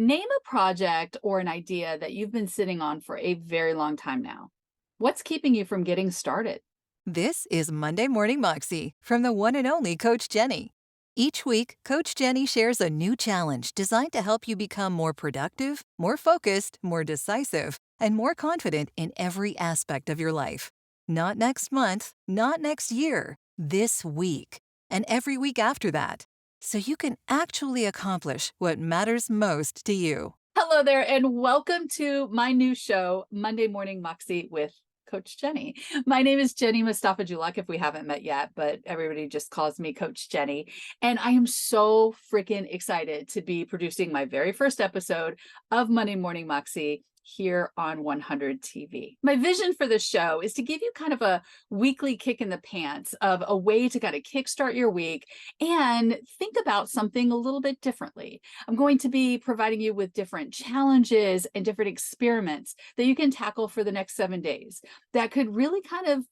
Name a project or an idea that you've been sitting on for a very long time now. What's keeping you from getting started? This is Monday Morning Moxie from the one and only Coach Jennie. Each week, Coach Jennie shares a new challenge designed to help you become more productive, more focused, more decisive, and more confident in every aspect of your life. Not next month, not next year, this week, and every week after that, so you can actually accomplish what matters most to you. Hello there, and welcome to my new show, Monday Morning Moxie with Coach Jennie. My name is Jennie Mustafa Julock, if we haven't met yet, but everybody just calls me Coach Jennie. And I am so freaking excited to be producing my very first episode of Monday Morning Moxie here on 100 TV. My vision for this show is to give you kind of a weekly kick in the pants of a way to kind of kickstart your week and think about something a little bit differently. I'm going to be providing you with different challenges and different experiments that you can tackle for the next 7 days that could really kind of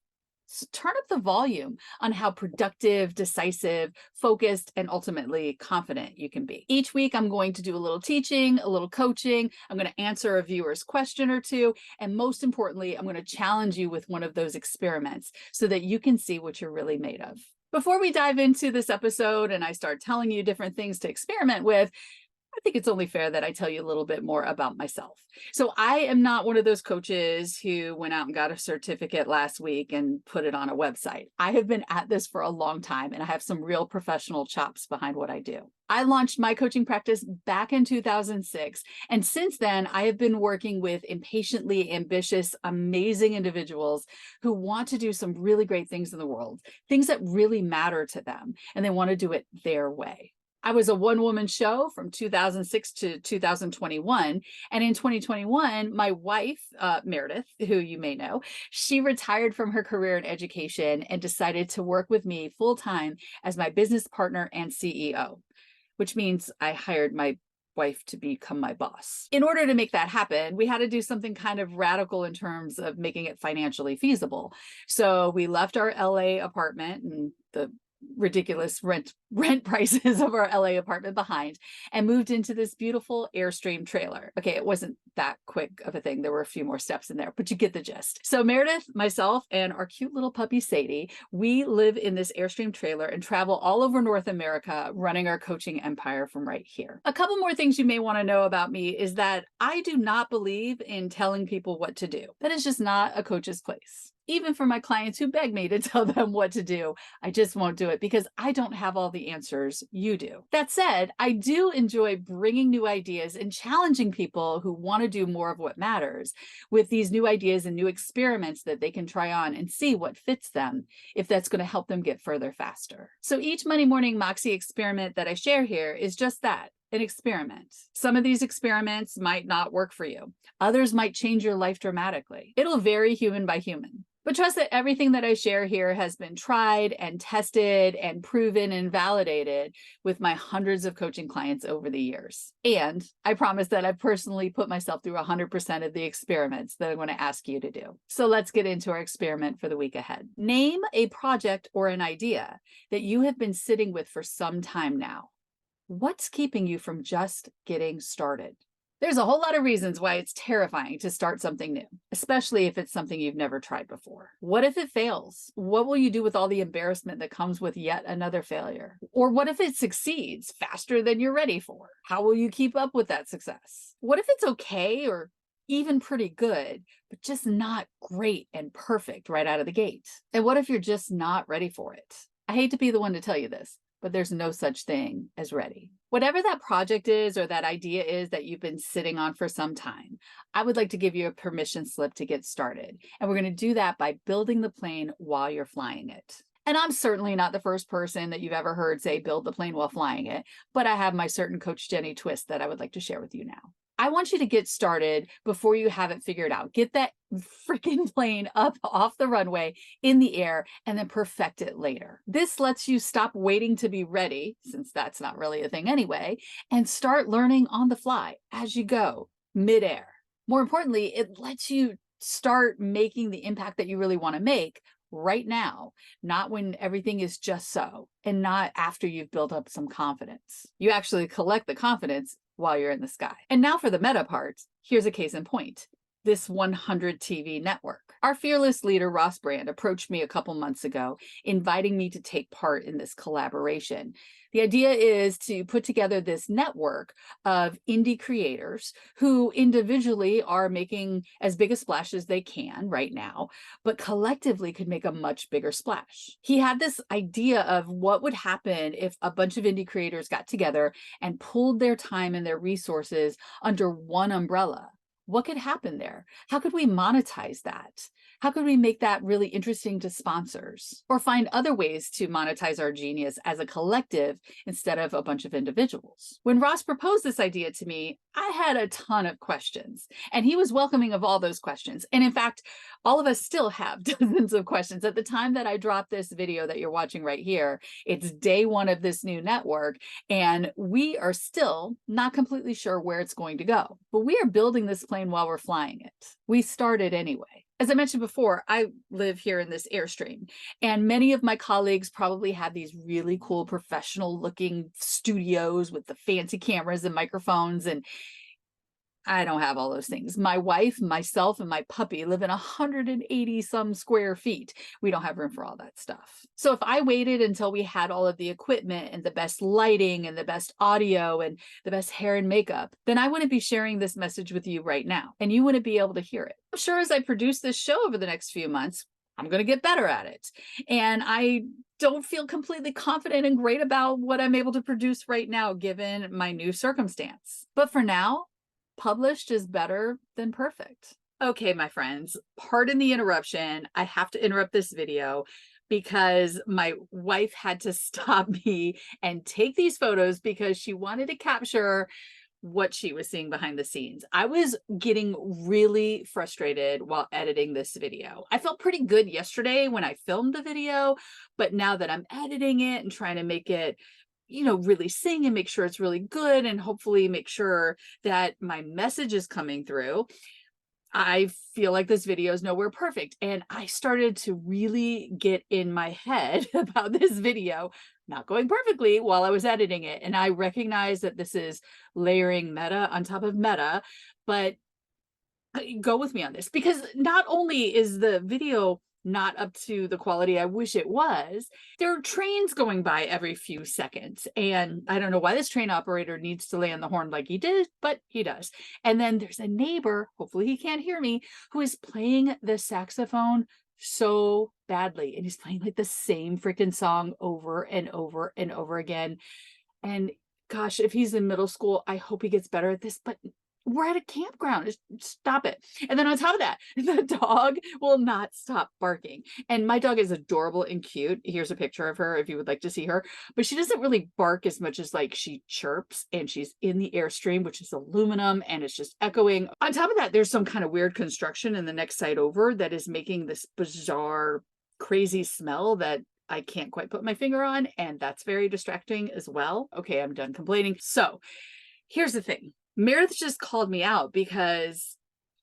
turn up the volume on how productive, decisive, focused, and ultimately confident you can be. Each week, I'm going to do a little teaching, a little coaching. I'm going to answer a viewer's question or two. And most importantly, I'm going to challenge you with one of those experiments so that you can see what you're really made of. Before we dive into this episode and I start telling you different things to experiment with, I think it's only fair that I tell you a little bit more about myself. So I am not one of those coaches who went out and got a certificate last week and put it on a website. I have been at this for a long time and I have some real professional chops behind what I do. I launched my coaching practice back in 2006. And since then, I have been working with impatiently ambitious, amazing individuals who want to do some really great things in the world, things that really matter to them, and they want to do it their way. I was a one-woman show from 2006 to 2021. And in 2021, my wife, Meredith, who you may know, she retired from her career in education and decided to work with me full-time as my business partner and CEO, which means I hired my wife to become my boss. In order to make that happen, we had to do something kind of radical in terms of making it financially feasible. So we left our LA apartment and the ridiculous rent prices of our LA apartment behind and moved into this beautiful Airstream trailer. Okay, it wasn't that quick of a thing. There were a few more steps in there, but you get the gist. So Meredith, myself, and our cute little puppy Sadie, we live in this Airstream trailer and travel all over North America running our coaching empire from right here. A couple more things you may want to know about me is that I do not believe in telling people what to do. That is just not a coach's place. Even for my clients who beg me to tell them what to do, I just won't do it because I don't have all the answers. You do. That said, I do enjoy bringing new ideas and challenging people who want to do more of what matters with these new ideas and new experiments that they can try on and see what fits them if that's going to help them get further faster. So each Monday Morning Moxie experiment that I share here is just that. An experiment. Some of these experiments might not work for you. Others might change your life dramatically. It'll vary human by human. But trust that everything that I share here has been tried and tested and proven and validated with my hundreds of coaching clients over the years. And I promise that I've personally put myself through 100% of the experiments that I'm going to ask you to do. So let's get into our experiment for the week ahead. Name a project or an idea that you have been sitting with for some time now. What's keeping you from just getting started? There's a whole lot of reasons why it's terrifying to start something new, especially if it's something you've never tried before. What if it fails? What will you do with all the embarrassment that comes with yet another failure? Or what if it succeeds faster than you're ready for? How will you keep up with that success? What if it's okay or even pretty good, but just not great and perfect right out of the gate? And what if you're just not ready for it? I hate to be the one to tell you this, but there's no such thing as ready. Whatever that project is or that idea is that you've been sitting on for some time, I would like to give you a permission slip to get started. And we're going to do that by building the plane while you're flying it. And I'm certainly not the first person that you've ever heard say, build the plane while flying it, but I have my certain Coach Jennie twist that I would like to share with you now. I want you to get started before you have it figured out. Get that freaking plane up off the runway in the air and then perfect it later. This lets you stop waiting to be ready, since that's not really a thing anyway, and start learning on the fly as you go, midair. More importantly, it lets you start making the impact that you really want to make right now, not when everything is just so, and not after you've built up some confidence. You actually collect the confidence while you're in the sky. And now for the meta part, here's a case in point. This 100 TV network. Our fearless leader, Ross Brand, approached me a couple months ago, inviting me to take part in this collaboration. The idea is to put together this network of indie creators who individually are making as big a splash as they can right now, but collectively could make a much bigger splash. He had this idea of what would happen if a bunch of indie creators got together and pulled their time and their resources under one umbrella. What could happen there? How could we monetize that? How could we make that really interesting to sponsors or find other ways to monetize our genius as a collective instead of a bunch of individuals? When Ross proposed this idea to me, I had a ton of questions, and he was welcoming of all those questions. And in fact, all of us still have dozens of questions. At the time that I dropped this video that you're watching right here, it's day one of this new network, and we are still not completely sure where it's going to go. But we are building this plane while we're flying it. We started anyway. As I mentioned before, I live here in this Airstream, and many of my colleagues probably have these really cool professional looking studios with the fancy cameras and microphones, and I don't have all those things. My wife, myself, and my puppy live in 180 some square feet. We don't have room for all that stuff. So if I waited until we had all of the equipment and the best lighting and the best audio and the best hair and makeup, then I wouldn't be sharing this message with you right now, and you wouldn't be able to hear it. I'm sure as I produce this show over the next few months, I'm going to get better at it. And I don't feel completely confident and great about what I'm able to produce right now, given my new circumstance. But for now, published is better than perfect. Okay, my friends, pardon the interruption. I have to interrupt this video because my wife had to stop me and take these photos because she wanted to capture what she was seeing behind the scenes. I was getting really frustrated while editing this video. I felt pretty good yesterday when I filmed the video, but now that I'm editing it and trying to make it really sing and make sure it's really good and hopefully make sure that my message is coming through, I feel like this video is nowhere perfect. And I started to really get in my head about this video not going perfectly while I was editing it. And I recognize that this is layering meta on top of meta, but go with me on this, because not only is the video not up to the quality I wish it was, there are trains going by every few seconds. And I don't know why this train operator needs to lay on the horn like he did, but he does. And then there's a neighbor, hopefully he can't hear me, who is playing the saxophone so badly. And he's playing like the same freaking song over and over and over again. And gosh, if he's in middle school, I hope he gets better at this, but we're at a campground. Just stop it. And then on top of that, the dog will not stop barking. And my dog is adorable and cute. Here's a picture of her if you would like to see her. But she doesn't really bark as much as like she chirps, and she's in the Airstream, which is aluminum, and it's just echoing. On top of that, there's some kind of weird construction in the next site over that is making this bizarre, crazy smell that I can't quite put my finger on. And that's very distracting as well. Okay, I'm done complaining. So here's the thing. Meredith just called me out because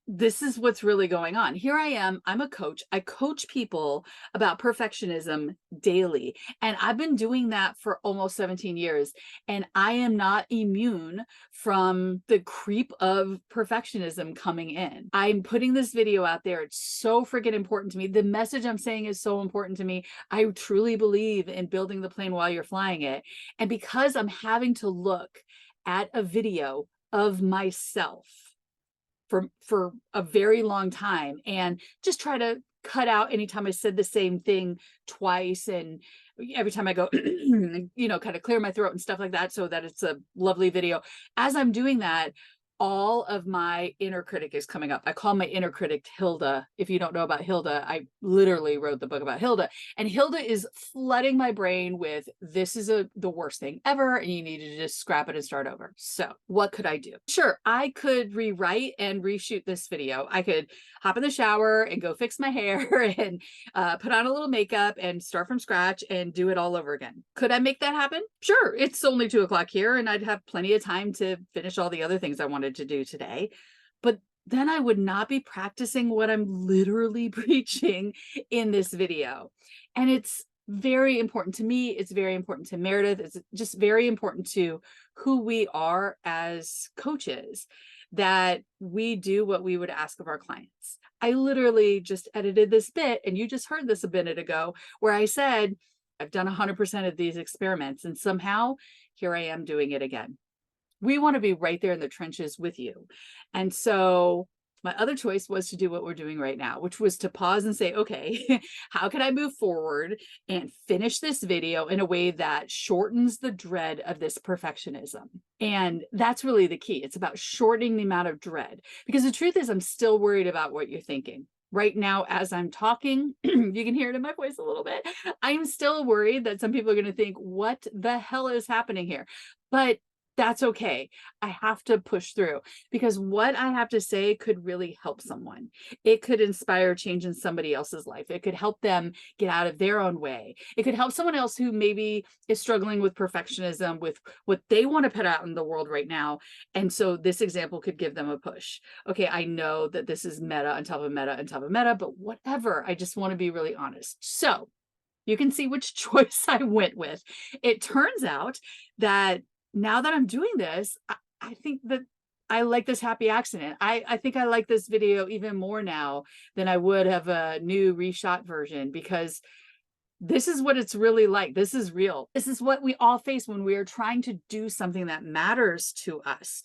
this is what's really going on. Here I am. I'm a coach. I coach people about perfectionism daily. And I've been doing that for almost 17 years. And I am not immune from the creep of perfectionism coming in. I'm putting this video out there. It's so freaking important to me. The message I'm saying is so important to me. I truly believe in building the plane while you're flying it. And because I'm having to look at a video of myself for a very long time and just try to cut out anytime I said the same thing twice, and every time I go kind of clear my throat and stuff like that so that it's a lovely video. As I'm doing that, all of my inner critic is coming up. I call my inner critic Hilda. If you don't know about Hilda, I literally wrote the book about Hilda. And Hilda is flooding my brain with, this is the worst thing ever, and you need to just scrap it and start over. So what could I do? Sure, I could rewrite and reshoot this video. I could hop in the shower and go fix my hair and put on a little makeup and start from scratch and do it all over again. Could I make that happen? Sure, it's only 2:00 here and I'd have plenty of time to finish all the other things I wanted to do today. But then I would not be practicing what I'm literally preaching in this video. And it's very important to me. It's very important to Meredith. It's just very important to who we are as coaches, that we do what we would ask of our clients. I literally just edited this bit, and you just heard this a minute ago, where I said, I've done 100% of these experiments, and somehow here I am doing it again. We want to be right there in the trenches with you. And so my other choice was to do what we're doing right now, which was to pause and say, okay, how can I move forward and finish this video in a way that shortens the dread of this perfectionism? And that's really the key. It's about shortening the amount of dread, because the truth is, I'm still worried about what you're thinking. Right now, as I'm talking, you can hear it in my voice a little bit. I'm still worried that some people are going to think, what the hell is happening here? But that's okay. I have to push through, because what I have to say could really help someone. It could inspire change in somebody else's life. It could help them get out of their own way. It could help someone else who maybe is struggling with perfectionism, with what they want to put out in the world right now. And so this example could give them a push. Okay, I know that this is meta on top of meta on top of meta, but whatever. I just want to be really honest. So you can see which choice I went with. It turns out that now that I'm doing this, I think that I like this happy accident. I think I like this video even more now than I would have a new reshot version, because this is what it's really like. This is real. This is what we all face when we are trying to do something that matters to us.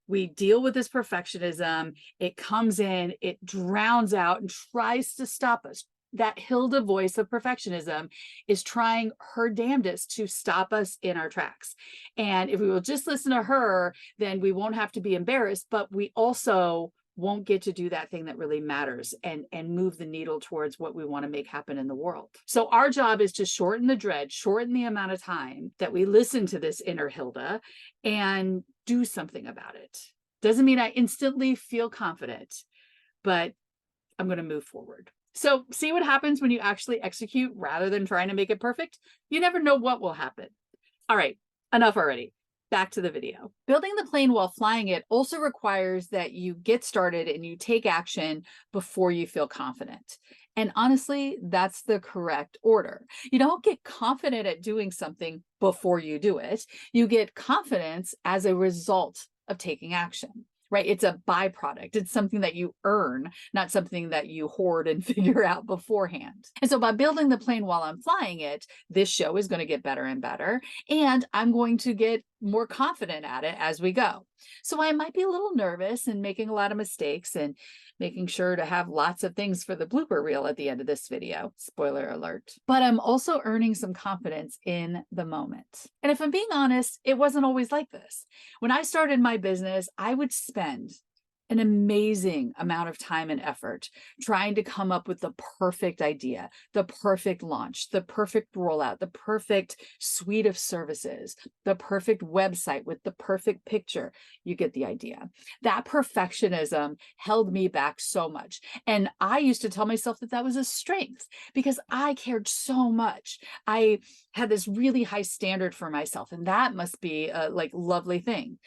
We deal with this perfectionism. It comes in, it drowns out and tries to stop us. That Hilda voice of perfectionism is trying her damnedest to stop us in our tracks. And if we will just listen to her, then we won't have to be embarrassed, but we also won't get to do that thing that really matters and move the needle towards what we want to make happen in the world. So our job is to shorten the dread, shorten the amount of time that we listen to this inner Hilda, and do something about it. Doesn't mean I instantly feel confident, but I'm going to move forward. So see what happens when you actually execute rather than trying to make it perfect? You never know what will happen. All right, enough already. Back to the video. Building the plane while flying it also requires that you get started and you take action before you feel confident. And honestly, that's the correct order. You don't get confident at doing something before you do it. You get confidence as a result of taking action. Right? It's a byproduct. It's something that you earn, not something that you hoard and figure out beforehand. And so by building the plane while I'm flying it, this show is going to get better and better, and I'm going to get more confident at it as we go. So I might be a little nervous and making a lot of mistakes and making sure to have lots of things for the blooper reel at the end of this video. Spoiler alert. But I'm also earning some confidence in the moment. And if I'm being honest, it wasn't always like this. When I started my business, I would spend an amazing amount of time and effort trying to come up with the perfect idea, the perfect launch, the perfect rollout, the perfect suite of services, the perfect website with the perfect picture. You get the idea. That perfectionism held me back so much. And I used to tell myself that that was a strength because I cared so much. I had this really high standard for myself, and that must be a lovely thing.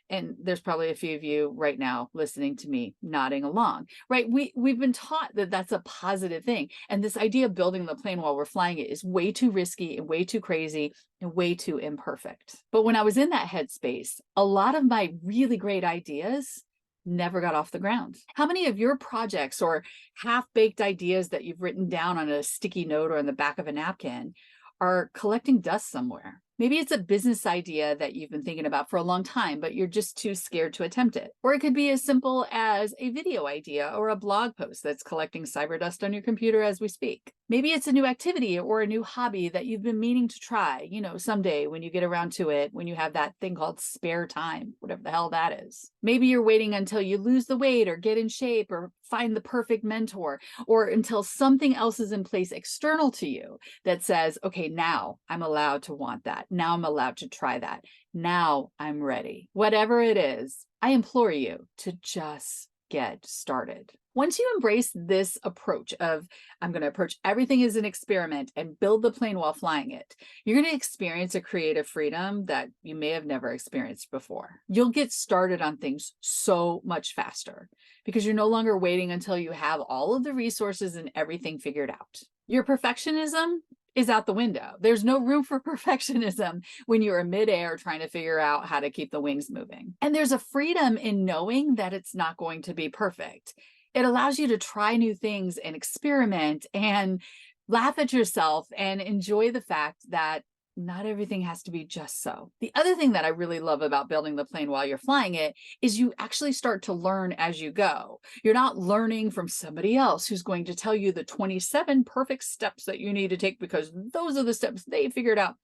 And there's probably a few of you right now listening to me nodding along, right? We've been taught that that's a positive thing. And this idea of building the plane while we're flying it is way too risky and way too crazy and way too imperfect. But when I was in that headspace, a lot of my really great ideas never got off the ground. How many of your projects or half-baked ideas that you've written down on a sticky note or on the back of a napkin are collecting dust somewhere? Maybe it's a business idea that you've been thinking about for a long time, but you're just too scared to attempt it. Or it could be as simple as a video idea or a blog post that's collecting cyber dust on your computer as we speak. Maybe it's a new activity or a new hobby that you've been meaning to try, someday when you get around to it, when you have that thing called spare time, whatever the hell that is. Maybe you're waiting until you lose the weight or get in shape or find the perfect mentor, or until something else is in place external to you that says, okay, now I'm allowed to want that. Now I'm allowed to try that. Now I'm ready. Whatever it is, I implore you to just get started. Once you embrace this approach of, I'm going to approach everything as an experiment and build the plane while flying it, you're going to experience a creative freedom that you may have never experienced before. You'll get started on things so much faster because you're no longer waiting until you have all of the resources and everything figured out. Your perfectionism is out the window. There's no room for perfectionism when you're in midair trying to figure out how to keep the wings moving. And there's a freedom in knowing that it's not going to be perfect. It allows you to try new things and experiment and laugh at yourself and enjoy the fact that not everything has to be just so. The other thing that I really love about building the plane while you're flying it is you actually start to learn as you go. You're not learning from somebody else who's going to tell you the 27 perfect steps that you need to take because those are the steps they figured out.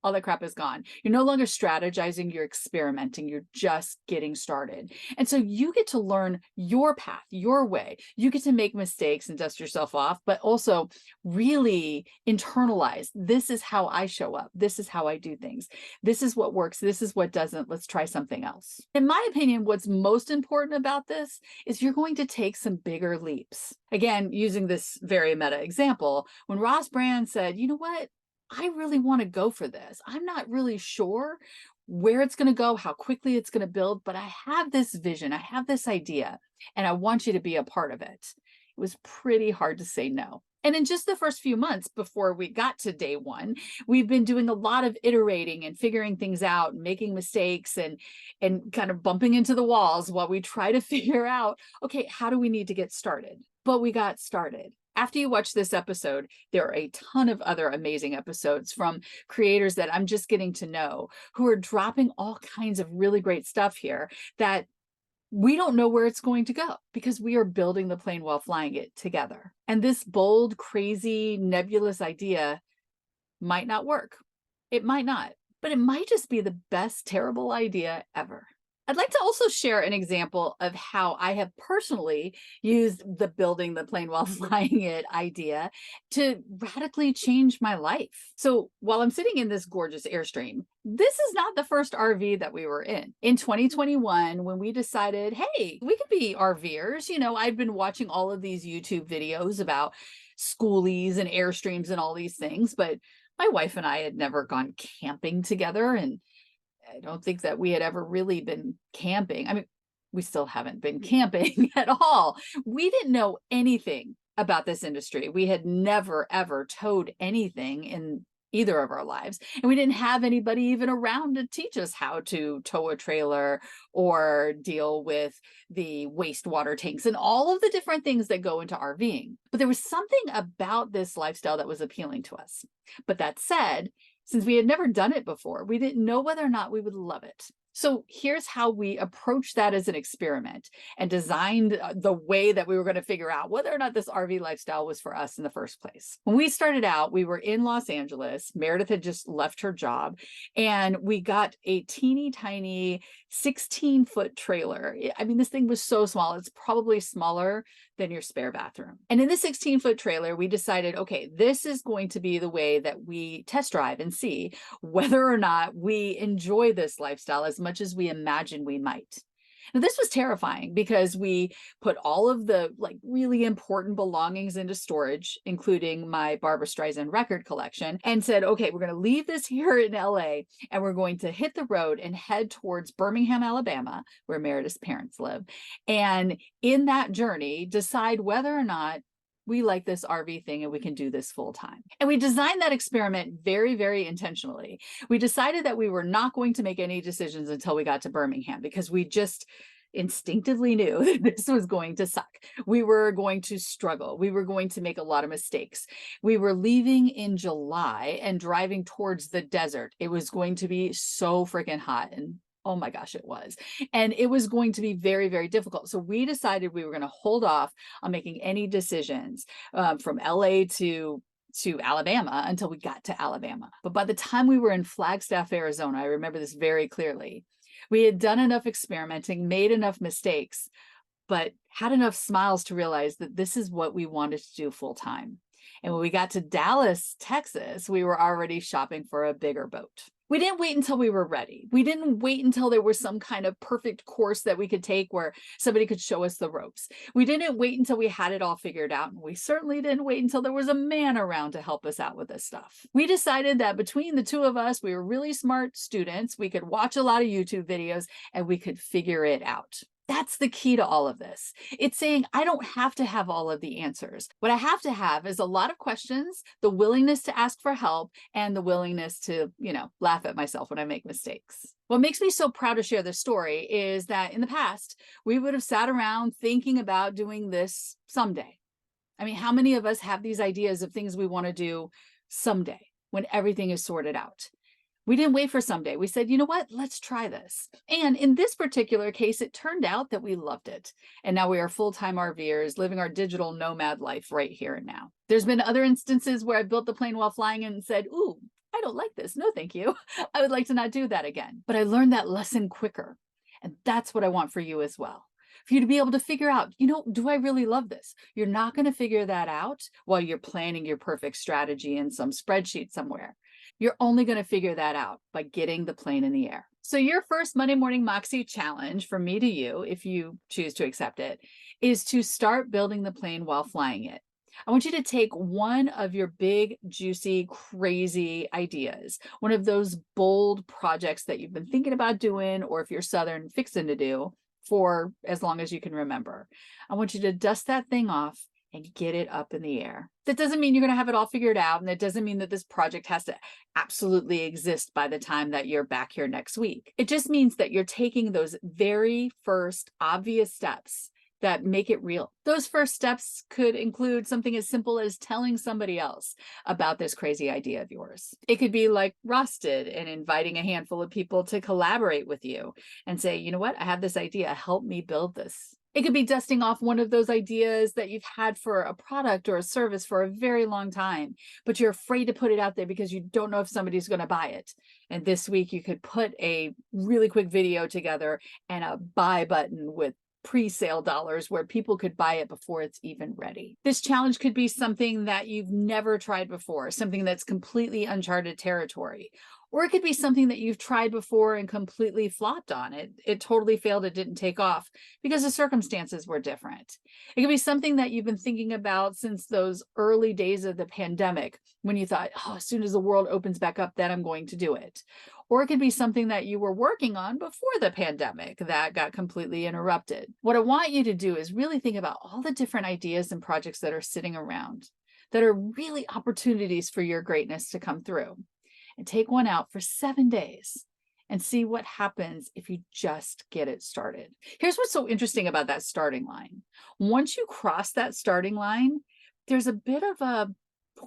All that crap is gone. You're no longer strategizing, you're experimenting, you're just getting started. And so you get to learn your path, your way. You get to make mistakes and dust yourself off, but also really internalize, this is how I show up. This is how I do things. This is what works. This is what doesn't. Let's try something else. In my opinion, what's most important about this is you're going to take some bigger leaps. Again, using this very meta example, when Ross Brand said, you know what? I really want to go for this. I'm not really sure where it's going to go, how quickly it's going to build, but I have this vision, I have this idea, and I want you to be a part of it. It was pretty hard to say no. And in just the first few months before we got to day one, we've been doing a lot of iterating and figuring things out, and making mistakes and kind of bumping into the walls while we try to figure out, okay, how do we need to get started? But we got started. After you watch this episode, there are a ton of other amazing episodes from creators that I'm just getting to know who are dropping all kinds of really great stuff here that we don't know where it's going to go because we are building the plane while flying it together. And this bold, crazy, nebulous idea might not work. It might not, but it might just be the best terrible idea ever. I'd like to also share an example of how I have personally used the building the plane while flying it idea to radically change my life. So while I'm sitting in this gorgeous Airstream, this is not the first RV that we were in. In 2021, when we decided, hey, we could be RVers, I'd been watching all of these YouTube videos about schoolies and Airstreams and all these things, but my wife and I had never gone camping together, and I don't think that we had ever really been camping. I mean, we still haven't been camping at all. We didn't know anything about this industry. We had never, ever towed anything in either of our lives. And we didn't have anybody even around to teach us how to tow a trailer or deal with the wastewater tanks and all of the different things that go into RVing. But there was something about this lifestyle that was appealing to us. But that said, since we had never done it before, we didn't know whether or not we would love it. So here's how we approached that as an experiment and designed the way that we were going to figure out whether or not this RV lifestyle was for us in the first place. When we started out, we were in Los Angeles. Meredith had just left her job, and we got a teeny tiny 16-foot trailer. I mean, this thing was so small. It's probably smaller than your spare bathroom. And in the 16-foot trailer, we decided, okay, this is going to be the way that we test drive and see whether or not we enjoy this lifestyle as much as we imagine we might. Now, this was terrifying because we put all of the really important belongings into storage, including my Barbra Streisand record collection, and said, okay, we're going to leave this here in LA and we're going to hit the road and head towards Birmingham, Alabama, where Meredith's parents live. And in that journey, decide whether or not we like this RV thing and we can do this full time. And we designed that experiment very, very intentionally. We decided that we were not going to make any decisions until we got to Birmingham because we just instinctively knew that this was going to suck. We were going to struggle. We were going to make a lot of mistakes. We were leaving in July and driving towards the desert. It was going to be so freaking hot, and oh my gosh, it was. And it was going to be very, very difficult. So we decided we were going to hold off on making any decisions from LA to Alabama until we got to Alabama. But by the time we were in Flagstaff, Arizona, I remember this very clearly, we had done enough experimenting, made enough mistakes, but had enough smiles to realize that this is what we wanted to do full time. And when we got to Dallas, Texas, we were already shopping for a bigger boat. We didn't wait until we were ready. We didn't wait until there was some kind of perfect course that we could take where somebody could show us the ropes. We didn't wait until we had it all figured out. And we certainly didn't wait until there was a man around to help us out with this stuff. We decided that between the two of us, we were really smart students. We could watch a lot of YouTube videos and we could figure it out. That's the key to all of this. It's saying I don't have to have all of the answers. What I have to have is a lot of questions, the willingness to ask for help, and the willingness to, laugh at myself when I make mistakes. What makes me so proud to share this story is that in the past, we would have sat around thinking about doing this someday. I mean, how many of us have these ideas of things we want to do someday when everything is sorted out? We didn't wait for someday. We said, you know what? Let's try this. And in this particular case, it turned out that we loved it. And now we are full-time RVers living our digital nomad life right here and now. There's been other instances where I built the plane while flying and said, ooh, I don't like this. No, thank you. I would like to not do that again. But I learned that lesson quicker. And that's what I want for you as well. For you to be able to figure out, do I really love this? You're not going to figure that out while you're planning your perfect strategy in some spreadsheet somewhere. You're only going to figure that out by getting the plane in the air. So your first Monday Morning Moxie challenge from me to you, if you choose to accept it, is to start building the plane while flying it. I want you to take one of your big, juicy, crazy ideas, one of those bold projects that you've been thinking about doing, or if you're Southern, fixing to do for as long as you can remember. I want you to dust that thing off and get it up in the air. That doesn't mean you're going to have it all figured out. And that doesn't mean that this project has to absolutely exist by the time that you're back here next week. It just means that you're taking those very first obvious steps that make it real. Those first steps could include something as simple as telling somebody else about this crazy idea of yours. It could be like Ross did and inviting a handful of people to collaborate with you and say, you know what, I have this idea, help me build this. It could be dusting off one of those ideas that you've had for a product or a service for a very long time, but you're afraid to put it out there because you don't know if somebody's going to buy it. And this week you could put a really quick video together and a buy button with pre-sale dollars where people could buy it before it's even ready. This challenge could be something that you've never tried before, something that's completely uncharted territory. Or it could be something that you've tried before and completely flopped on. It totally failed. It didn't take off because the circumstances were different. It could be something that you've been thinking about since those early days of the pandemic when you thought, oh, as soon as the world opens back up, then I'm going to do it. Or it could be something that you were working on before the pandemic that got completely interrupted. What I want you to do is really think about all the different ideas and projects that are sitting around that are really opportunities for your greatness to come through. And take one out for 7 days and see what happens if you just get it started. Here's what's so interesting about that starting line. Once you cross that starting line, there's a bit of a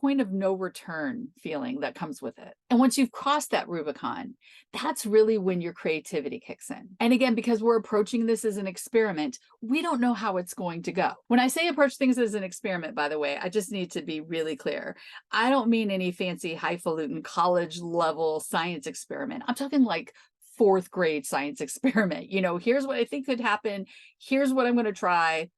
point of no return feeling that comes with it. And once you've crossed that Rubicon, that's really when your creativity kicks in. And again, because we're approaching this as an experiment, we don't know how it's going to go. When I say approach things as an experiment, by the way, I just need to be really clear. I don't mean any fancy highfalutin college level science experiment. I'm talking like fourth grade science experiment. Here's what I think could happen. Here's what I'm going to try.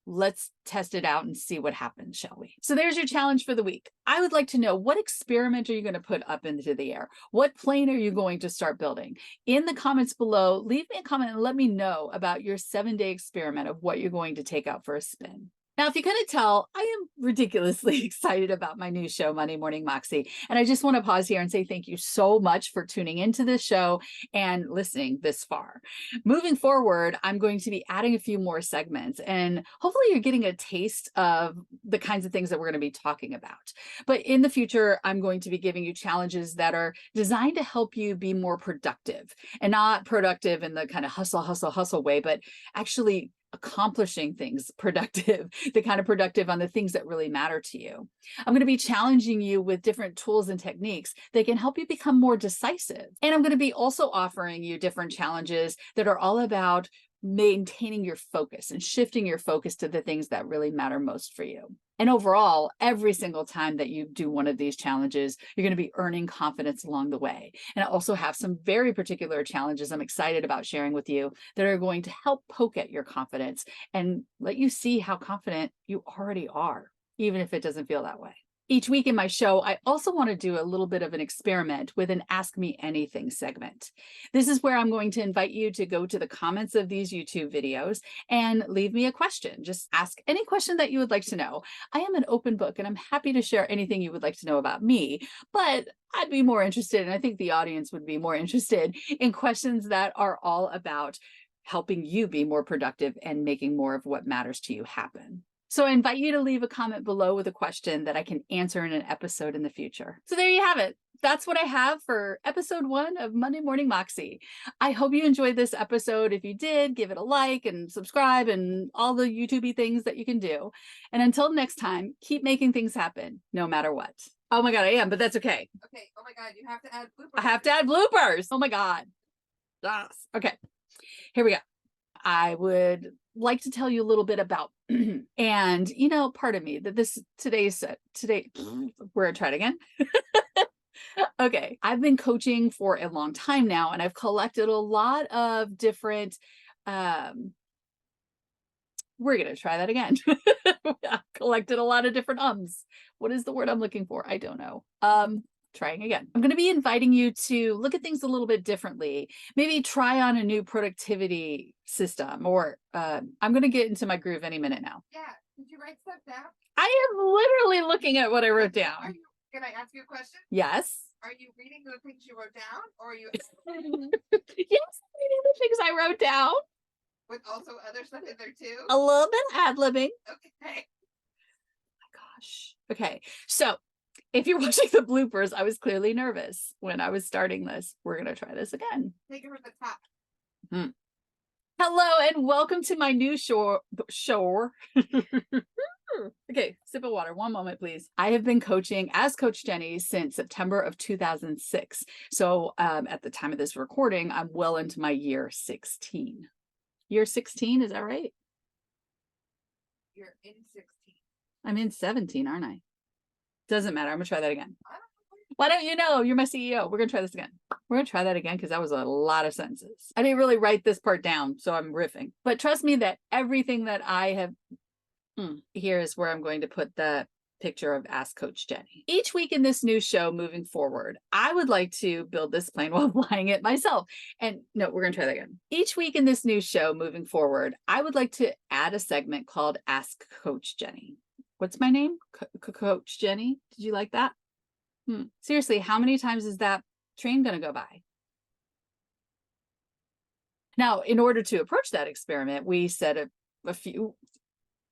Let's test it out and see what happens, shall we? So there's your challenge for the week. I would like to know, what experiment are you going to put up into the air? What plane are you going to start building? In the comments below, leave me a comment and let me know about your 7-day experiment of what you're going to take out for a spin. Now, if you couldn't tell, I am ridiculously excited about my new show, Monday Morning Moxie. And I just want to pause here and say thank you so much for tuning into this show and listening this far. Moving forward, I'm going to be adding a few more segments, and hopefully you're getting a taste of the kinds of things that we're going to be talking about. But in the future, I'm going to be giving you challenges that are designed to help you be more productive, and not productive in the kind of hustle way, but actually accomplishing things productive, the kind of productive on the things that really matter to you. I'm going to be challenging you with different tools and techniques that can help you become more decisive. And I'm going to be also offering you different challenges that are all about maintaining your focus and shifting your focus to the things that really matter most for you. And overall, every single time that you do one of these challenges, you're going to be earning confidence along the way. And I also have some very particular challenges I'm excited about sharing with you that are going to help poke at your confidence and let you see how confident you already are, even if it doesn't feel that way. Each week in my show, I also want to do a little bit of an experiment with an Ask Me Anything segment. This is where I'm going to invite you to go to the comments of these YouTube videos and leave me a question. Just ask any question that you would like to know. I am an open book and I'm happy to share anything you would like to know about me, but I'd be more interested, and I think the audience would be more interested in questions that are all about helping you be more productive and making more of what matters to you happen. So I invite you to leave a comment below with a question that I can answer in an episode in the future. So there you have it. That's what I have for episode 1 of Monday Morning Moxie. I hope you enjoyed this episode. If you did, give it a like and subscribe and all the YouTube-y things that you can do. And until next time, keep making things happen, no matter what. Oh my God, I am, but that's okay. Okay. Oh my God, you have to add bloopers. I have to add bloopers. Oh my God. Yes. Okay, here we go. I would like to tell you a little bit about, and pardon me that today, we're gonna try it again. Okay, I've been coaching for a long time now, and I've collected a lot of different, we're gonna try that again. I've collected a lot of different ums. What is the word I'm looking for? I don't know. Trying again. I'm going to be inviting you to look at things a little bit differently. Maybe try on a new productivity system, or I'm going to get into my groove any minute now. Yeah. Did you write stuff down? I am literally looking at what I wrote down. Can I ask you a question? Yes. Are you reading the things you wrote down, or are you? Yes, I'm reading the things I wrote down. With also other stuff in there too? A little bit ad-libbing. Okay. Oh my gosh. Okay. So if you're watching the bloopers, I was clearly nervous when I was starting this. We're going to try this again. Take it from the top. Hello and welcome to my new show. Okay, sip of water. One moment, please. I have been coaching as Coach Jennie since September of 2006. So at the time of this recording, I'm well into my year 16. Year 16, is that right? You're in 16. I'm in 17, aren't I? Doesn't matter. I'm going to try that again. Why don't you know? You're my CEO. We're going to try this again. We're going to try that again because that was a lot of sentences. I didn't really write this part down, so I'm riffing. But trust me that everything that I have, here is where I'm going to put the picture of Ask Coach Jennie. Each week in this new show moving forward, I would like to build this plane while flying it myself. And no, we're going to try that again. Each week in this new show moving forward, I would like to add a segment called Ask Coach Jennie. What's my name? Coach Jennie. Did you like that? Seriously, how many times is that train going to go by? Now, in order to approach that experiment, we said a few.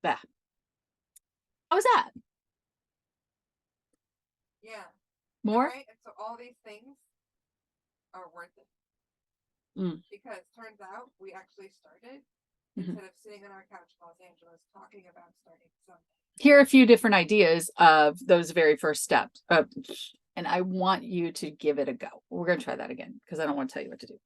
How was that? Yeah. More? Right? And so all these things are worth it. Because turns out we actually started instead of sitting on our couch in Los Angeles talking about starting something. Here are a few different ideas of those very first steps. And I want you to give it a go. We're going to try that again because I don't want to tell you what to do.